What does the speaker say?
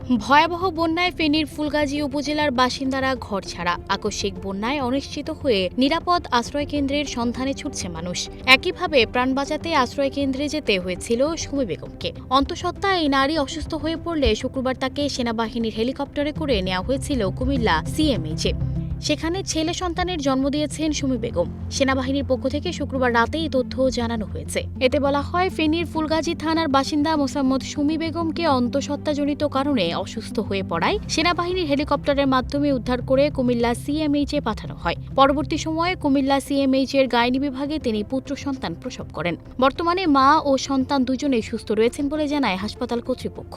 ভয়াবহ বন্যায় ফেনীর ফুলগাজী উপজেলার বাসিন্দারা ঘরছাড়া। আকস্মিক বন্যায় অনিশ্চিত হয়ে নিরাপদ আশ্রয়কেন্দ্রের সন্ধানে ছুটছে মানুষ। একইভাবে প্রাণ বাঁচাতে আশ্রয়কেন্দ্রে যেতে হয়েছিল সুমি বেগমকে। অন্তঃসত্ত্বা এই নারী অসুস্থ হয়ে পড়লে শুক্রবার তাকে সেনাবাহিনীর হেলিকপ্টারে করে নেওয়া হয়েছিল কুমিল্লা সিএমএইচে। সেখানে ছেলে সন্তানের জন্ম দিয়েছেন সুমি বেগম। সেনাবাহিনীর পক্ষ থেকে শুক্রবার রাতেই তথ্য জানানো হয়েছে। এতে বলা হয়, ফেনীর ফুলগাজী থানার বাসিন্দা মোসাম্মদ সুমি বেগমকে অন্তঃসত্ত্বাজনিত কারণে অসুস্থ হয়ে পড়ায় সেনাবাহিনীর হেলিকপ্টারের মাধ্যমে উদ্ধার করে কুমিল্লা সিএমএইচে পাঠানো হয়। পরবর্তী সময়ে কুমিল্লা সিএমএইচের গাইনি বিভাগে তিনি পুত্র সন্তান প্রসব করেন। বর্তমানে মা ও সন্তান দুজনেই সুস্থ রয়েছেন বলে জানায় হাসপাতাল কর্তৃপক্ষ।